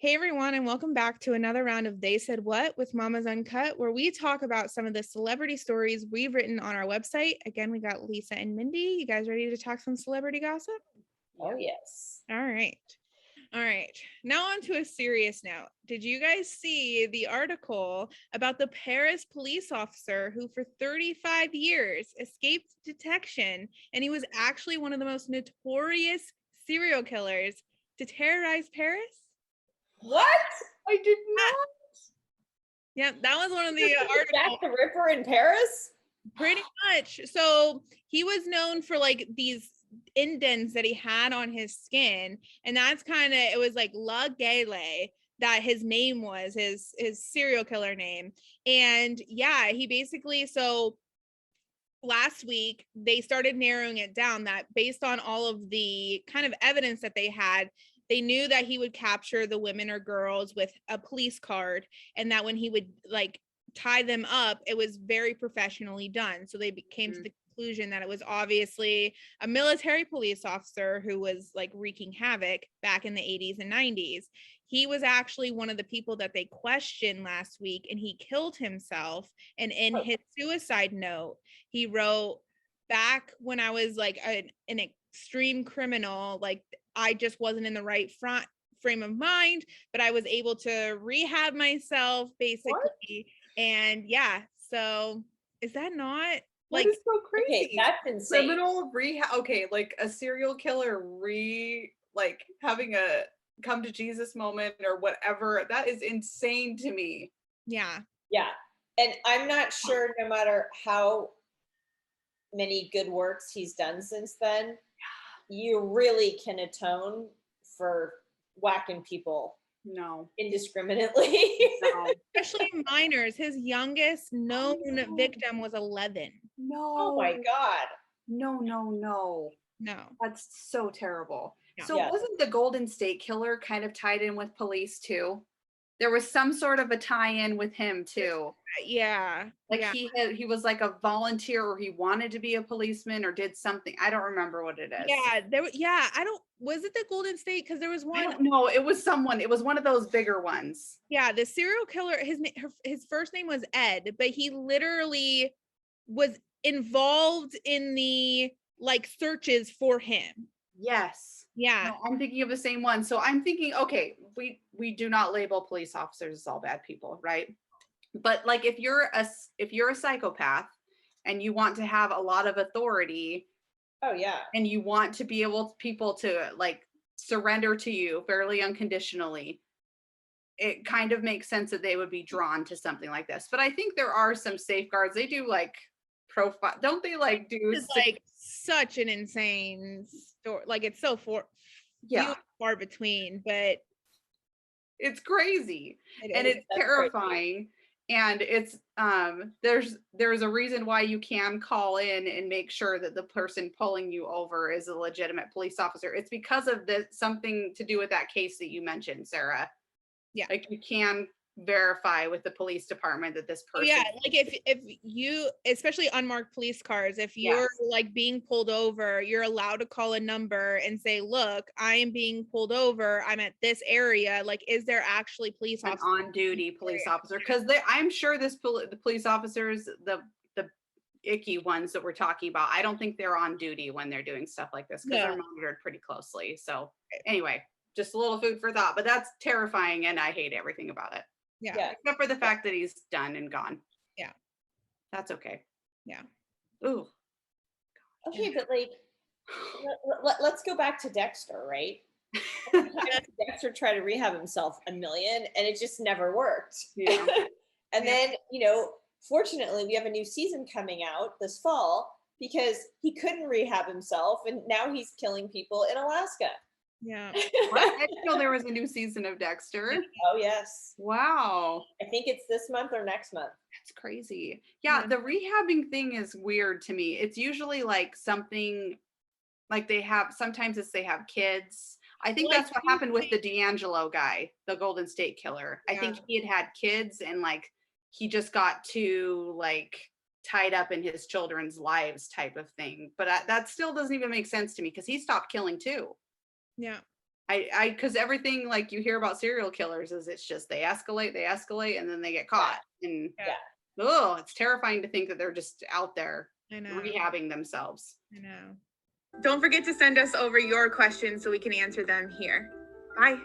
Hey everyone, and welcome back to another round of They Said What with Mama's Uncut, where we talk about some of the celebrity stories we've written on our website. Again, we got Lisa and Mindy. You guys ready to talk some celebrity gossip? Oh, yes. All right. All right. Now on to a serious note. Did you guys see the article about the Paris police officer who for 35 years escaped detection, and he was actually one of the most notorious serial killers to terrorize Paris? What? I did not. Yeah, that was one of the articles. Jack the Ripper in Paris? Pretty much. So he was known for like these indents that he had on his skin, and that's kind of, it was like La Gale that his name was, his serial killer name. And yeah, he basically, so last week they started narrowing it down that based on all of the kind of evidence that they had, they knew that he would capture the women or girls with a police card, and that when he would like tie them up, it was very professionally done. So they came to the conclusion that it was obviously a military police officer who was like wreaking havoc back in the 80s and 90s. He was actually one of the people that they questioned last week, and he killed himself. And in his suicide note, he wrote, back when I was like an extreme criminal, like I just wasn't in the right frame of mind, but I was able to rehab myself basically. What? And yeah, so is that not like, that is so crazy? Okay, that's insane. Criminal rehab. Okay, like a serial killer like having a come to Jesus moment or whatever. That is insane to me. Yeah. Yeah. And I'm not sure, no matter how many good works he's done since then, you really can atone for whacking people No. indiscriminately. No. Especially minors. His youngest known victim was 11. No. Oh my God. No. That's so terrible. Yeah. So wasn't the Golden State Killer kind of tied in with police too? There was some sort of a tie-in with him too. Yeah. Like yeah. he was like a volunteer, or he wanted to be a policeman or did something. I don't remember what it is. Yeah, was it the Golden State? Because there was one. No, it was someone. It was one of those bigger ones. Yeah, the serial killer, his first name was Ed, but he literally was involved in the like searches for him. Yes. Yeah. No, I'm thinking of the same one. So I'm thinking, okay, we do not label police officers as all bad people, right? But like if you're a psychopath and you want to have a lot of authority, oh yeah, and you want to be able people to like surrender to you fairly unconditionally, it kind of makes sense that they would be drawn to something like this. But I think there are some safeguards. They do like profile, don't they? Like do it's like such an insane story. Like it's so far between, but it's crazy and it's terrifying. Crazy. And it's there's a reason why you can call in and make sure that the person pulling you over is a legitimate police officer. It's because of something to do with that case that you mentioned, Sarah. Yeah, like you can verify with the police department that this person. Yeah, like if you, especially unmarked police cars, if you're like being pulled over, you're allowed to call a number and say, look, I am being pulled over, I'm at this area, like is there actually police officer, on duty police officer? Because I'm sure the police officers, the icky ones that we're talking about, I don't think they're on duty when they're doing stuff like this, because they're monitored pretty closely. So anyway, just a little food for thought, but that's terrifying and I hate everything about it. Yeah. Except for the fact that he's done and gone. Yeah. That's okay. Yeah. Ooh. Okay, but like, let's go back to Dexter, right? Dexter tried to rehab himself a million and it just never worked. Yeah. And then, fortunately we have a new season coming out this fall because he couldn't rehab himself and now he's killing people in Alaska. Yeah. I didn't know there was a new season of Dexter. Oh yes. Wow. I think it's this month or next month. That's crazy. Yeah, the rehabbing thing is weird to me. It's usually like something like they have kids. I think that's what happened with the D'Angelo guy, the Golden State Killer. I think he had kids and like he just got too like tied up in his children's lives type of thing. But that still doesn't even make sense to me because he stopped killing too. Yeah. Because everything like you hear about serial killers is it's just they escalate, and then they get caught. And oh, it's terrifying to think that they're just out there rehabbing themselves. I know. Don't forget to send us over your questions so we can answer them here. Bye.